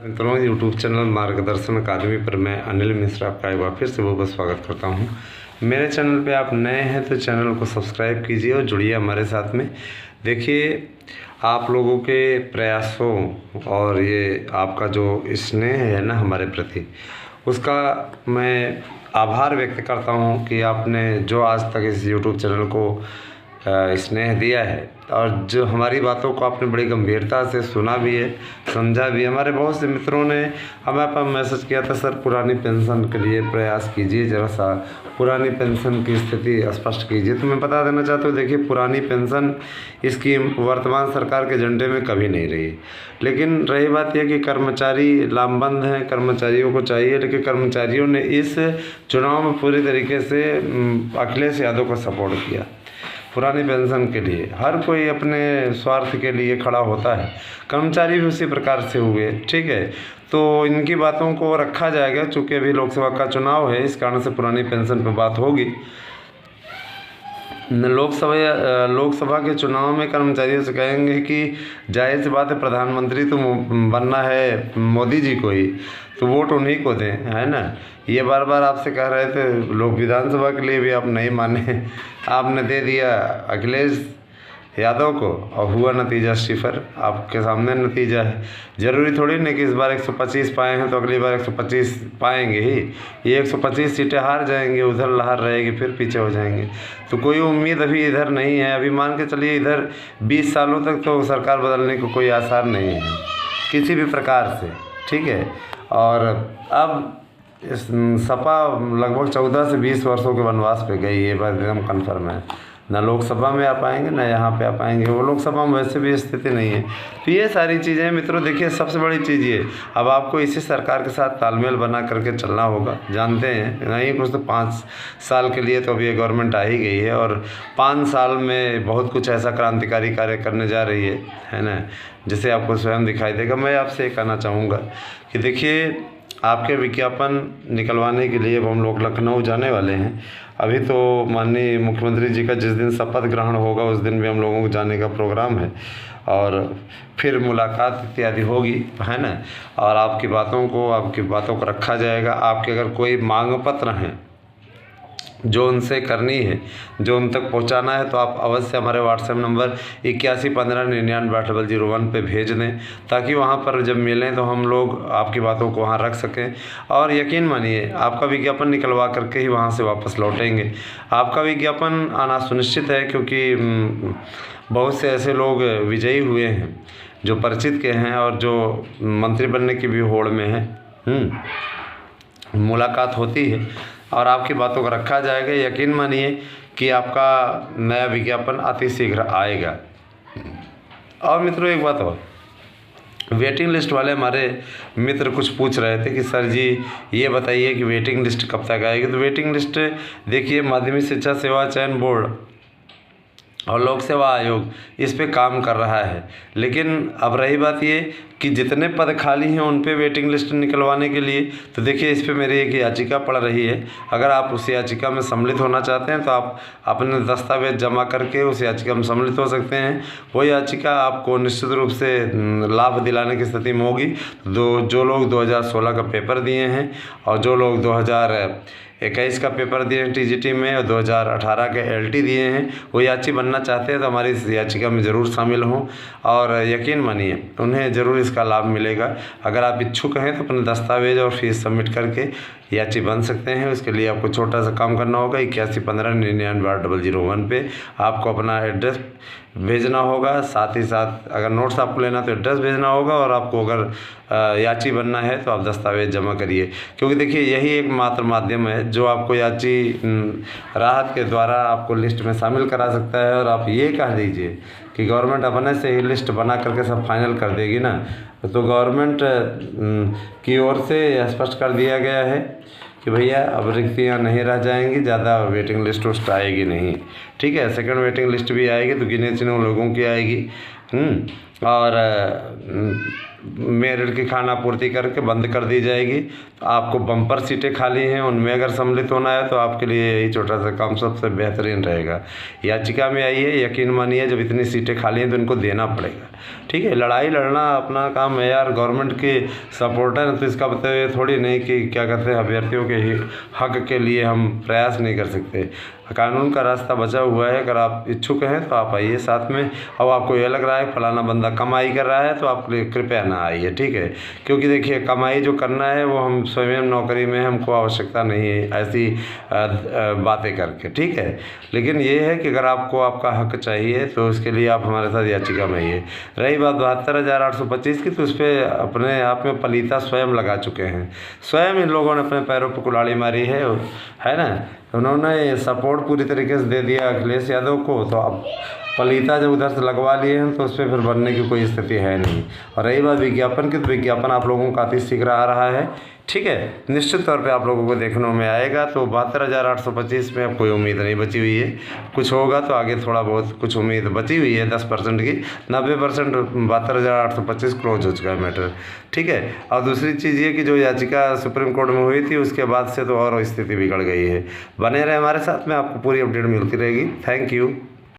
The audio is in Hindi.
मित्रों, यूट्यूब चैनल मार्गदर्शन अकादमी पर मैं अनिल मिश्रा आपका एक बार फिर से बहुत स्वागत करता हूं। मेरे चैनल पे आप नए हैं तो चैनल को सब्सक्राइब कीजिए और जुड़िए हमारे साथ में। देखिए, आप लोगों के प्रयासों और ये आपका जो स्नेह है ना हमारे प्रति, उसका मैं आभार व्यक्त करता हूं कि आपने जो आज तक इस यूट्यूब चैनल को स्नेह दिया है और जो हमारी बातों को आपने बड़ी गंभीरता से सुना भी है, समझा भी है। हमारे बहुत से मित्रों ने हमें पर मैसेज किया था, सर पुरानी पेंशन के लिए प्रयास कीजिए, ज़रा सा पुरानी पेंशन की स्थिति स्पष्ट कीजिए। तो मैं बता देना चाहता हूँ, देखिए पुरानी पेंशन स्कीम वर्तमान सरकार के एजेंडे में कभी नहीं रही, लेकिन रही बात यह कि कर्मचारी लामबंद हैं, कर्मचारियों को चाहिए, लेकिन कर्मचारियों ने इस चुनाव में पूरी तरीके से अखिलेश यादव को सपोर्ट किया। पुरानी पेंशन के लिए हर कोई अपने स्वार्थ के लिए खड़ा होता है, कर्मचारी भी उसी प्रकार से हुए, ठीक है। तो इनकी बातों को रखा जाएगा, चूँकि अभी लोकसभा का चुनाव है, इस कारण से पुरानी पेंशन पर बात होगी। लोकसभा के चुनाव में कर्मचारियों से कहेंगे कि जाहिर सी बात है, प्रधानमंत्री तो बनना है मोदी जी को ही, तो वोट उन्हीं को दें, है ना। ये बार बार आपसे कह रहे थे लोग, विधानसभा के लिए भी आप नहीं माने, आपने दे दिया अखिलेश यादव को और हुआ नतीजा सिफर। आपके सामने नतीजा है। ज़रूरी थोड़ी नहीं कि इस बार 125 पाए हैं तो अगली बार 125 पाएंगे ही। ये 125 सीटें हार जाएंगे, उधर लहर रहेगी, फिर पीछे हो जाएंगे। तो कोई उम्मीद अभी इधर नहीं है। अभी मान के चलिए इधर 20 सालों तक तो सरकार बदलने को कोई आसार नहीं है किसी भी प्रकार से, ठीक है। और अब इस सपा लगभग 14 से 20 वर्षों के वनवास पे गई, ये बात एकदम कन्फर्म है। ना लोकसभा में आ पाएंगे, ना यहाँ पे आ पाएंगे। वो लोकसभा में वैसे भी स्थिति नहीं है। तो ये सारी चीज़ें मित्रों, देखिए सबसे बड़ी चीज़ ये, अब आपको इसी सरकार के साथ तालमेल बना करके चलना होगा। जानते हैं नहीं कुछ तो 5 साल के लिए तो अभी ये गवर्नमेंट आ ही गई है और 5 साल में बहुत कुछ ऐसा क्रांतिकारी कार्य करने जा रही है ना, जिसे आपको स्वयं दिखाई देगा। मैं आपसे ये कहना चाहूँगा कि देखिए, आपके विज्ञापन निकलवाने के लिए अब हम लोग लखनऊ जाने वाले हैं। अभी तो माननीय मुख्यमंत्री जी का जिस दिन शपथ ग्रहण होगा उस दिन भी हम लोगों को जाने का प्रोग्राम है और फिर मुलाकात इत्यादि होगी, है ना। और आपकी बातों को रखा जाएगा। आपके अगर कोई मांग पत्र हैं जो उनसे करनी है, जो उन तक पहुंचाना है, तो आप अवश्य हमारे व्हाट्सएप नंबर 8115998001 पे भेज दें, ताकि वहां पर जब मिलें तो हम लोग आपकी बातों को वहां रख सकें। और यकीन मानिए, आपका विज्ञापन निकलवा करके ही वहां से वापस लौटेंगे। आपका विज्ञापन आना सुनिश्चित है, क्योंकि बहुत से ऐसे लोग विजयी हुए हैं जो परिचित के हैं और जो मंत्री बनने की भी होड़ में हैं। मुलाकात होती है और आपकी बातों को रखा जाएगा। यकीन मानिए कि आपका नया विज्ञापन अति शीघ्र आएगा। और मित्रों, एक बात और, वेटिंग लिस्ट वाले हमारे मित्र कुछ पूछ रहे थे कि सर जी ये बताइए कि वेटिंग लिस्ट कब तक आएगी। तो वेटिंग लिस्ट देखिए, माध्यमिक शिक्षा सेवा चयन बोर्ड और लोक सेवा आयोग इस पे काम कर रहा है। लेकिन अब रही बात ये कि जितने पद खाली हैं उन पे वेटिंग लिस्ट निकलवाने के लिए, तो देखिए इस पे मेरी एक याचिका पड़ रही है। अगर आप उस याचिका में सम्मिलित होना चाहते हैं तो आप अपने दस्तावेज जमा करके उस याचिका में सम्मिलित हो सकते हैं। वो याचिका आपको निश्चित रूप से लाभ दिलाने की स्थिति में होगी। जो लोग 2016 का पेपर दिए हैं और जो लोग 2021 का पेपर दिए हैं टीजीटी में और 2018 के एलटी दिए हैं, वो याची बनना चाहते हैं तो हमारी इस याचिका में ज़रूर शामिल हों। और यकीन मानिए उन्हें ज़रूर इसका लाभ मिलेगा। अगर आप इच्छुक हैं तो अपने दस्तावेज और फीस सबमिट करके याची बन सकते हैं। उसके लिए आपको छोटा सा काम करना होगा। 8115998001 पे आपको अपना एड्रेस भेजना होगा। साथ ही साथ अगर नोट्स आपको लेना तो एड्रेस भेजना होगा, और आपको अगर याची बनना है तो आप दस्तावेज जमा करिए। क्योंकि देखिए, यही एकमात्र माध्यम है जो आपको याची राहत के द्वारा आपको लिस्ट में शामिल करा सकता है। और आप ये कह दीजिए कि गवर्नमेंट अपने से ही लिस्ट बना करके सब फाइनल कर देगी ना, तो गवर्नमेंट की ओर से स्पष्ट कर दिया गया है कि भैया अब रिक्तियाँ नहीं रह जाएंगी, ज़्यादा वेटिंग लिस्ट उस्ट आएगी नहीं, ठीक है। सेकंड वेटिंग लिस्ट भी आएगी तो गिने चुने लोगों की आएगी। और मेरिट की खानापूर्ति करके बंद कर दी जाएगी। तो आपको बम्पर सीटें खाली हैं, उनमें अगर सम्मिलित होना है तो आपके लिए यही छोटा सा काम सबसे बेहतरीन रहेगा। याचिका में आइए, यकीन मानिए जब इतनी सीटें खाली हैं तो इनको देना पड़ेगा। ठीक है, लड़ाई लड़ना अपना काम है यार, गवर्नमेंट की सपोर्टर है तो इसका मतलब ये थोड़ी नहीं कि क्या कहते हैं अभ्यर्थियों के हक के लिए हम प्रयास नहीं कर सकते। कानून का रास्ता बचा हुआ है, अगर आप इच्छुक हैं तो आप आइए साथ में। और आपको ये लग रहा है फलाना बंदा कमाई कर रहा है तो आप कृपया ना आइए, ठीक है। क्योंकि देखिए कमाई जो करना है वो हम स्वयं नौकरी में, हमको आवश्यकता नहीं है ऐसी बातें करके, ठीक है। लेकिन ये है कि अगर आपको आपका हक चाहिए तो उसके लिए आप हमारे साथ याचिका में आइए। रही बात 72,825 की, तो उस पर अपने आप में पलीता स्वयं लगा चुके हैं। स्वयं इन लोगों ने अपने पैरों पर कुल्हाड़ी मारी है ना। उन्होंने सपोर्ट पूरी तरीके से दे दिया अखिलेश यादव को, तो अब पलीता जब उधर से लगवा लिए हैं तो उस पर फिर बनने की कोई स्थिति है नहीं। और रही बात विज्ञापन की, तो विज्ञापन आप लोगों को अति शीघ्र आ रहा है, ठीक है। निश्चित तौर पे आप लोगों को देखने में आएगा। तो 72,825 में अब कोई उम्मीद नहीं बची हुई है। कुछ होगा तो आगे थोड़ा बहुत कुछ उम्मीद बची हुई है 10% की। 90% 72,825 क्लोज हो चुका है मैटर, ठीक है। और दूसरी चीज़ ये कि जो याचिका सुप्रीम कोर्ट में हुई थी उसके बाद से तो और स्थिति बिगड़ गई है। बने रहे हमारे साथ में, आपको पूरी अपडेट मिलती रहेगी। Thank you.